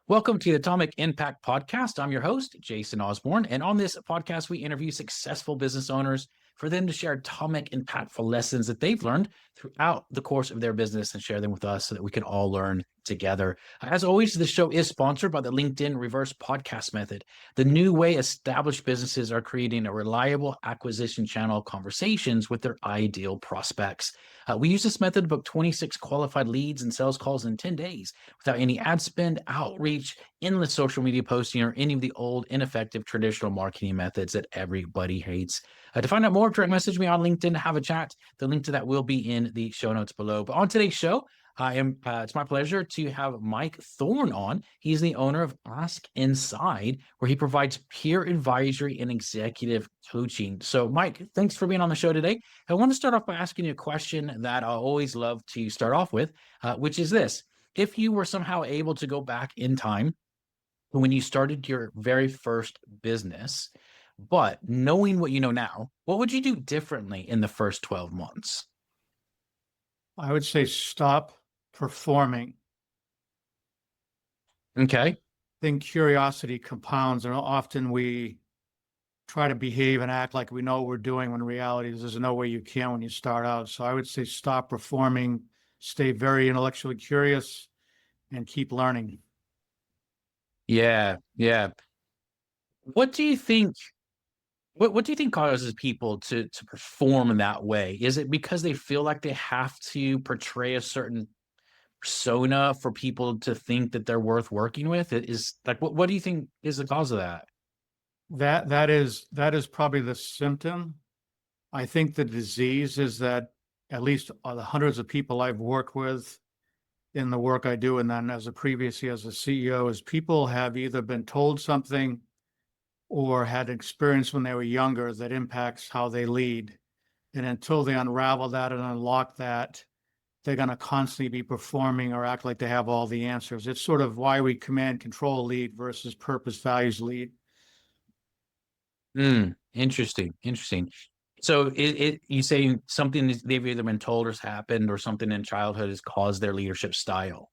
Welcome to the Atomic Impact Podcast. I'm your host, Jason Osborn. And on this podcast, we interview successful business owners for them to share atomic impactful lessons that they've learned throughout the course of their business and share them with us so that we can all learn together. As always, this show is sponsored by the LinkedIn Reverse Podcast Method, the new way established businesses are creating a reliable acquisition channel conversations with their ideal prospects. We use this method to book 26 qualified leads and sales calls in 10 days without any ad spend, outreach, endless social media posting, or any of the old, ineffective traditional marketing methods that everybody hates. To find out more, direct message me on LinkedIn to have a chat. The link to that will be in the show notes below. But on today's show, it's my pleasure to have Mike Thorne on. He's the owner of Ask Inside, where he provides peer advisory and executive coaching. So, Mike, thanks for being on the show today. I want to start off by asking you a question that I always love to start off with, which is this. If you were somehow able to go back in time when you started your very first business, but knowing what you know now, what would you do differently in the first 12 months? I would say stop performing. Okay. I think curiosity compounds, and often we try to behave and act like we know what we're doing when in reality there's no way you can when you start out. So I would say stop performing, stay very intellectually curious, and keep learning. Yeah. What do you think? What do you think causes people to perform in that way? Is it because they feel like they have to portray a certain persona for people to think that they're worth working with? It is like what do you think is the cause of that? That is probably the symptom. I think the disease is that at least the hundreds of people I've worked with in the work I do, and then previously as a CEO, is people have either been told something or had experience when they were younger that impacts how they lead. And until they unravel that and unlock that, they're going to constantly be performing or act like they have all the answers. It's sort of why we command control lead versus purpose values lead. Interesting. So you say something they've either been told or has happened or something in childhood has caused their leadership style.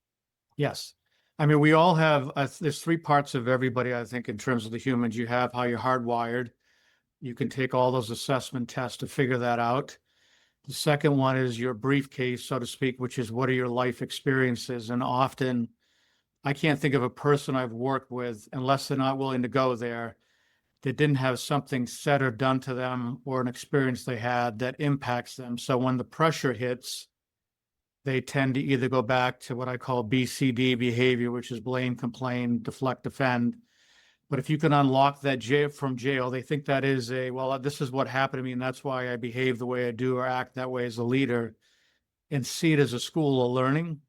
Yes. I mean, we all have, there's three parts of everybody, I think, in terms of the humans. You have how you're hardwired. You can take all those assessment tests to figure that out. The second one is your briefcase, so to speak, which is what are your life experiences? And often I can't think of a person I've worked with, unless they're not willing to go there, that didn't have something said or done to them or an experience they had that impacts them. So when the pressure hits, they tend to either go back to what I call BCD behavior, which is blame, complain, deflect, defend. But if you can unlock that from jail, they think that is this is what happened to me, and that's why I behave the way I do or act that way as a leader, and see it as a school of learning.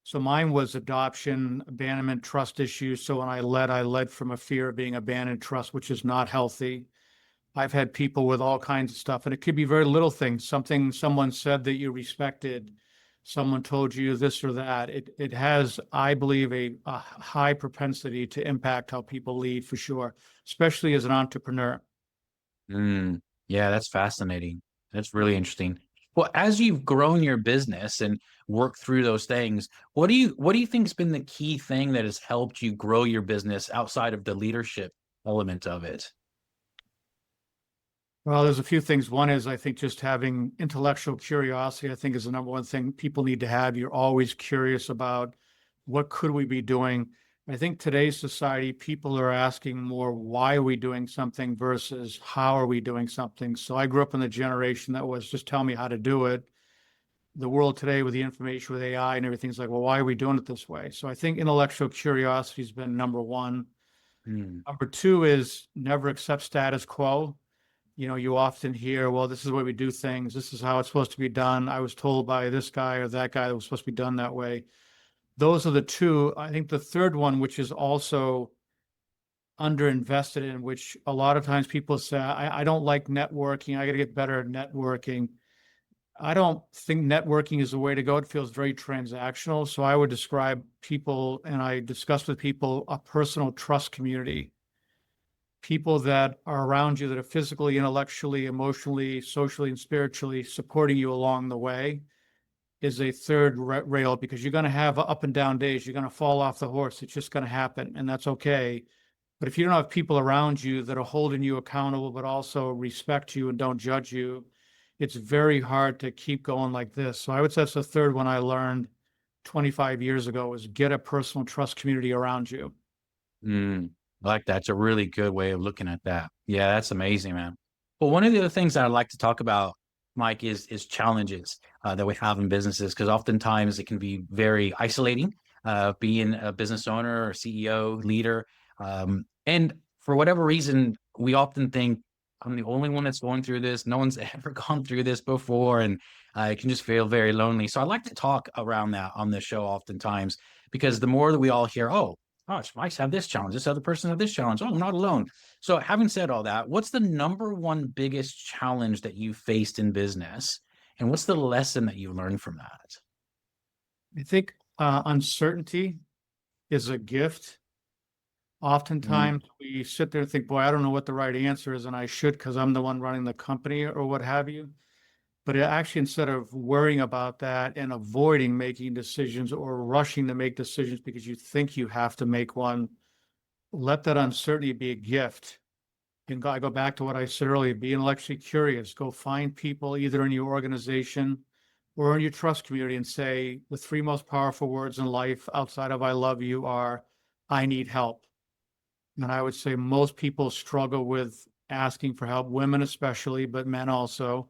So mine was adoption, abandonment, trust issues. So when I led from a fear of being abandoned, trust, which is not healthy. I've had people with all kinds of stuff, and it could be very little things. Something someone said that you respected, someone told you this or that. It has, I believe, a high propensity to impact how people lead for sure, especially as an entrepreneur. Yeah, that's fascinating. That's really interesting. Well, as you've grown your business and worked through those things, what do you think has been the key thing that has helped you grow your business outside of the leadership element of it? Well, there's a few things. One is, I think, just having intellectual curiosity, I think, is the number one thing people need to have. You're always curious about what could we be doing. I think today's society, people are asking more, why are we doing something versus how are we doing something? So I grew up in the generation that was just tell me how to do it. The world today with the information, with AI and everything's like, well, why are we doing it this way? So I think intellectual curiosity has been number one. Number two is never accept status quo. You often hear, well, this is the way we do things. This is how it's supposed to be done. I was told by this guy or that guy that was supposed to be done that way. Those are the two. I think the third one, which is also underinvested in, which a lot of times people say, I don't like networking. I got to get better at networking. I don't think networking is the way to go. It feels very transactional. So I would describe people, and I discuss with people, a personal trust community. People that are around you that are physically, intellectually, emotionally, socially, and spiritually supporting you along the way. is a third rail, because you're going to have up and down days. You're going to fall off the horse. It's just going to happen, and that's okay. But if you don't have people around you that are holding you accountable, but also respect you and don't judge you, it's very hard to keep going like this. So I would say that's the third one I learned 25 years ago, is get a personal trust community around you. Mm, I like that. It's a really good way of looking at that. Yeah, that's amazing, man. Well, one of the other things that I'd like to talk about, Mike, is challenges that we have in businesses, because oftentimes it can be very isolating, being a business owner or CEO, leader. And for whatever reason, we often think I'm the only one that's going through this. No one's ever gone through this before, and it can just feel very lonely. So I like to talk around that on this show oftentimes, because the more that we all hear, oh, gosh, Mike's have this challenge. This other person have this challenge. Oh, I'm not alone. So, having said all that, what's the number one biggest challenge that you faced in business? And what's the lesson that you learned from that? I think uncertainty is a gift. Mm, Oftentimes we sit there and think, boy, I don't know what the right answer is, and I should, because I'm the one running the company or what have you. But it actually, instead of worrying about that and avoiding making decisions or rushing to make decisions because you think you have to make one, let that uncertainty be a gift. And I go back to what I said earlier, be intellectually curious. Go find people either in your organization or in your trust community and say the three most powerful words in life outside of I love you are, I need help. And I would say most people struggle with asking for help, women especially, but men also.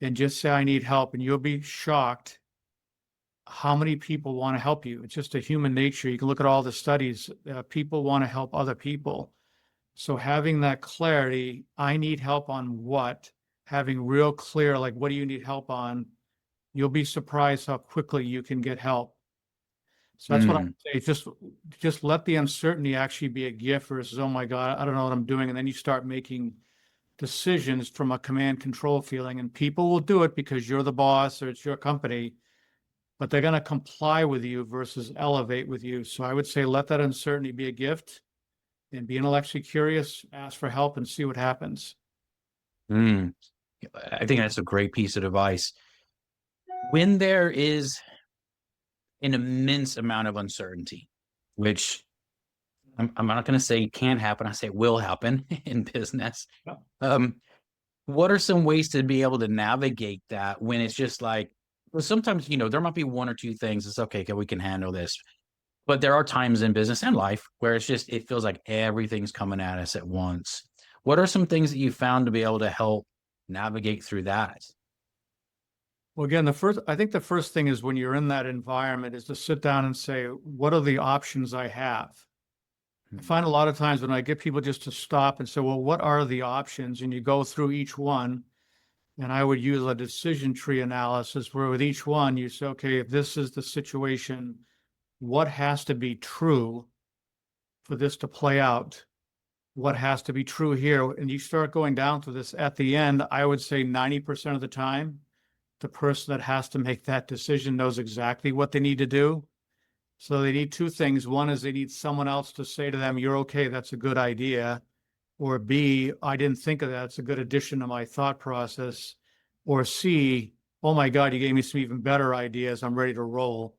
And just say, I need help. And you'll be shocked how many people want to help you. It's just a human nature. You can look at all the studies. People want to help other people. So having that clarity, I need help on what, having real clear, like, what do you need help on? You'll be surprised how quickly you can get help. So that's what I mm, say. Just let the uncertainty actually be a gift versus, oh my God, I don't know what I'm doing. And then you start making decisions from a command control feeling, and people will do it because you're the boss or it's your company, but they're going to comply with you versus elevate with you. So I would say let that uncertainty be a gift and be intellectually curious, ask for help and see what happens. mm. I think that's a great piece of advice. When there is an immense amount of uncertainty, which I'm not going to say can't happen, I say will happen in business. Um, what are some ways to be able to navigate that when it's just like, well, sometimes, there might be one or two things. It's okay, we can handle this. But there are times in business and life where it feels like everything's coming at us at once. What are some things that you found to be able to help navigate through that? Well, again, I think the first thing is when you're in that environment is to sit down and say, what are the options I have? I find a lot of times when I get people just to stop and say, well, what are the options? And you go through each one. And I would use a decision tree analysis where with each one you say, okay, if this is the situation, what has to be true for this to play out? What has to be true here? And you start going down through this. At the end, I would say 90% of the time, the person that has to make that decision knows exactly what they need to do. So they need two things. One is they need someone else to say to them, you're okay, that's a good idea. Or B, I didn't think of that. It's a good addition to my thought process. Or C, oh my God, you gave me some even better ideas. I'm ready to roll.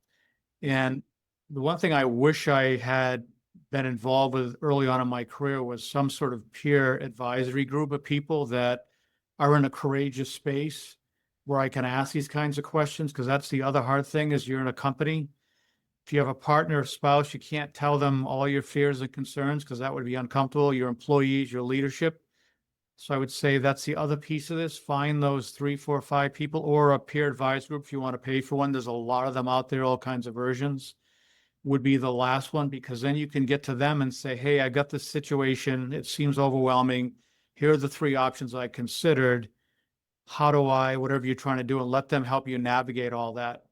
And the one thing I wish I had been involved with early on in my career was some sort of peer advisory group of people that are in a courageous space where I can ask these kinds of questions. Because that's the other hard thing is you're in a company. If you have a partner or spouse, you can't tell them all your fears and concerns because that would be uncomfortable. Your employees, your leadership. So I would say that's the other piece of this. Find those 3, 4, 5 people or a peer advice group if you want to pay for one. There's a lot of them out there, all kinds of versions. Would be the last one because then you can get to them and say, hey, I got this situation. It seems overwhelming. Here are the 3 options I considered. How do I, whatever you're trying to do, and let them help you navigate all that.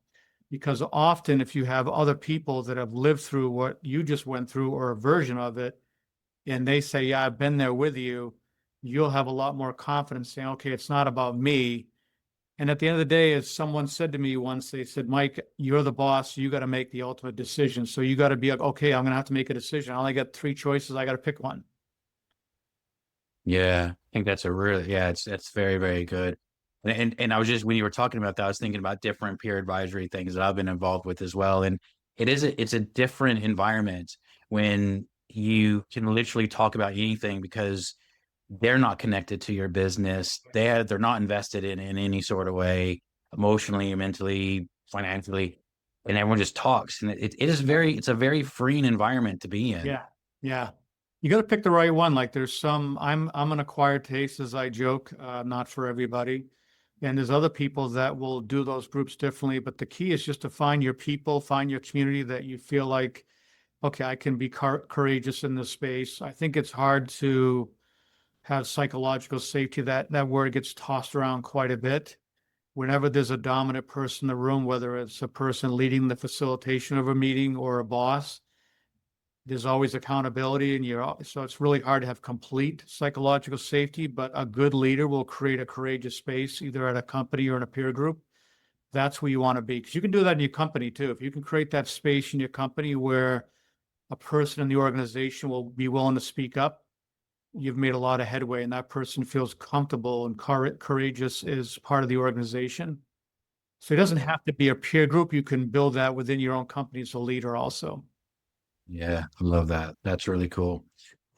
Because often, if you have other people that have lived through what you just went through or a version of it, and they say, yeah, I've been there with you, you'll have a lot more confidence saying, okay, it's not about me. And at the end of the day, as someone said to me once, they said, Mike, you're the boss. You got to make the ultimate decision. So you got to be like, okay, I'm going to have to make a decision. I only got 3 choices. I got to pick one. Yeah, I think that's a really, yeah, that's very, very good. And I was just, when you were talking about that, I was thinking about different peer advisory things that I've been involved with as well. And it's a different environment when you can literally talk about anything because they're not connected to your business. They're not invested in any sort of way, emotionally, mentally, financially, and everyone just talks. And it's a very freeing environment to be in. Yeah. Yeah. You got to pick the right one. Like there's some, I'm an acquired taste, as I joke, not for everybody. And there's other people that will do those groups differently. But the key is just to find your people, find your community that you feel like, okay, I can be courageous in this space. I think it's hard to have psychological safety. That word gets tossed around quite a bit. Whenever there's a dominant person in the room, whether it's a person leading the facilitation of a meeting or a boss, there's always accountability, and so it's really hard to have complete psychological safety, but a good leader will create a courageous space either at a company or in a peer group. That's where you want to be, because you can do that in your company too. If you can create that space in your company where a person in the organization will be willing to speak up, you've made a lot of headway, and that person feels comfortable and courageous as part of the organization. So it doesn't have to be a peer group. You can build that within your own company as a leader also. Yeah, I love that. That's really cool.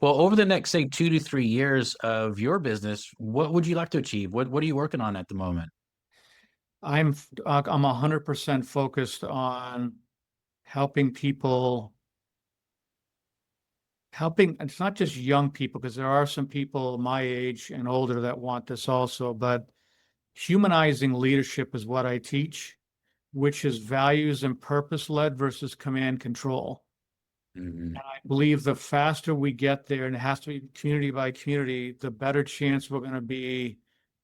Well, over the next, say, 2 to 3 years of your business, what would you like to achieve? What are you working on at the moment? I'm 100% focused on helping people, helping, it's not just young people, because there are some people my age and older that want this also, but humanizing leadership is what I teach, which is values and purpose led versus command control. Mhm. And I believe the faster we get there, and it has to be community by community, the better chance we're going to be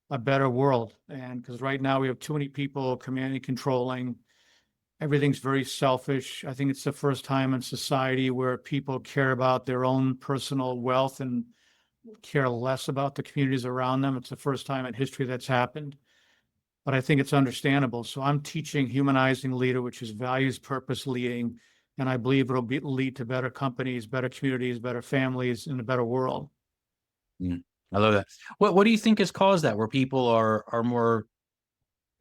a better world. And because right now we have too many people commanding, controlling. Everything's very selfish. I think it's the first time in society where people care about their own personal wealth and care less about the communities around them. It's the first time in history that's happened, but I think it's understandable. So I'm teaching humanizing leader, which is values, purpose leading. And I believe lead to better companies, better communities, better families, and a better world. Mm. I love that. What do you think has caused that, where people are more,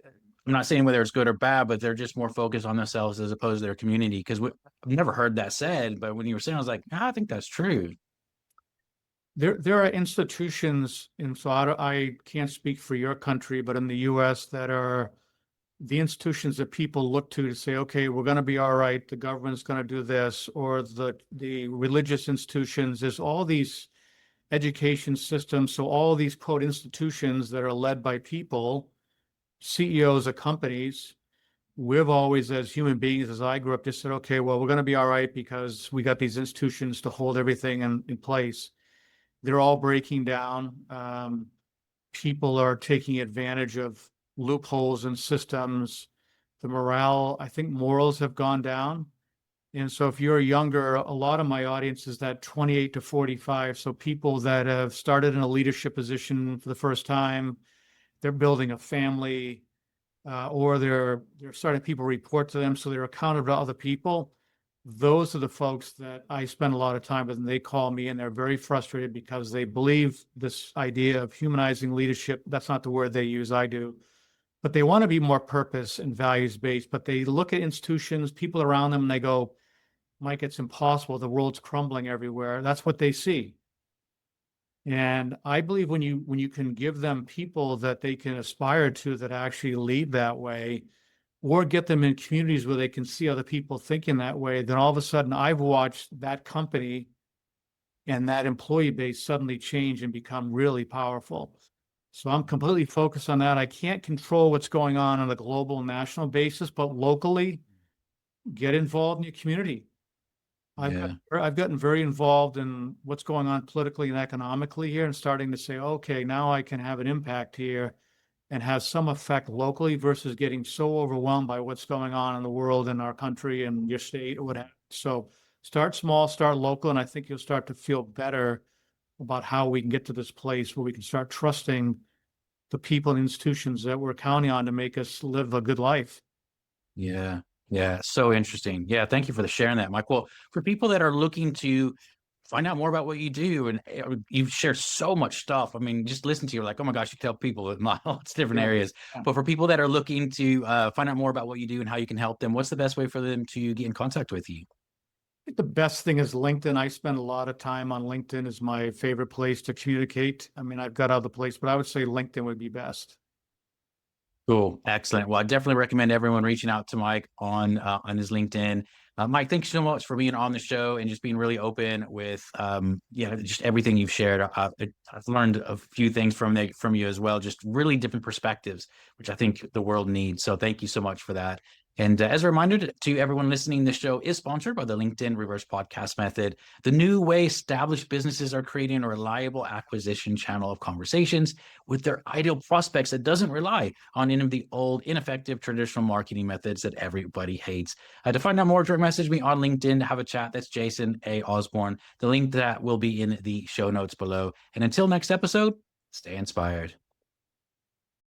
I'm not saying whether it's good or bad, but they're just more focused on themselves as opposed to their community? Because I've never heard that said, but when you were saying, I was like, I think that's true. There are institutions, and so I can't speak for your country, but in the US, that are the institutions that people look to say, okay, we're going to be all right. The government's going to do this, or the religious institutions. There's all these education systems. So all these quote institutions that are led by people, CEOs of companies, we've always, as human beings, as I grew up, just said, okay, well, we're going to be all right because we got these institutions to hold everything in place. They're all breaking down. People are taking advantage of loopholes in systems. The morale, I think morals have gone down. And so if you're younger, a lot of my audience is that 28 to 45. So people that have started in a leadership position for the first time, they're building a family, or they're starting people report to them, so they're accountable to other people. Those are the folks that I spend a lot of time with, and they call me and they're very frustrated because they believe this idea of humanizing leadership. That's not the word they use, I do, but they want to be more purpose and values based. But they look at institutions, people around them, and they go, Mike, it's impossible. The world's crumbling everywhere. That's what they see. And I believe when you can give them people that they can aspire to that actually lead that way, or get them in communities where they can see other people thinking that way, then all of a sudden I've watched that company and that employee base suddenly change and become really powerful. So I'm completely focused on that. I can't control what's going on a global and national basis, but locally, get involved in your community. Yeah. I've gotten very involved in what's going on politically and economically here, and starting to say, okay, now I can have an impact here and have some effect locally versus getting so overwhelmed by what's going on in the world and our country and your state or whatever. So start small, start local, and I think you'll start to feel better about how we can get to this place where we can start trusting the people and institutions that we're counting on to make us live a good life. Yeah. Yeah. So interesting. Yeah. Thank you for the sharing that, Mike. Well, for people that are looking to find out more about what you do. And you share so much stuff. I mean, just listen to you, like, oh my gosh, you tell people in lots of different areas. Yeah. But for people that are looking to find out more about what you do and how you can help them, what's the best way for them to get in contact with you? I think the best thing is LinkedIn. I spend a lot of time on LinkedIn. Is my favorite place to communicate. I mean, I've got other places, but I would say LinkedIn would be best. Cool. Excellent. Well, I definitely recommend everyone reaching out to Mike on his LinkedIn. Mike, thanks so much for being on the show and just being really open with just everything you've shared. I've learned a few things from you as well, just really different perspectives, which I think the world needs. So thank you so much for that. And as a reminder to everyone listening, this show is sponsored by the LinkedIn Reverse Podcast Method, the new way established businesses are creating a reliable acquisition channel of conversations with their ideal prospects that doesn't rely on any of the old, ineffective traditional marketing methods that everybody hates. To find out more, direct message me on LinkedIn to have a chat. That's Jason A. Osborn. The link to that will be in the show notes below. And until next episode, stay inspired.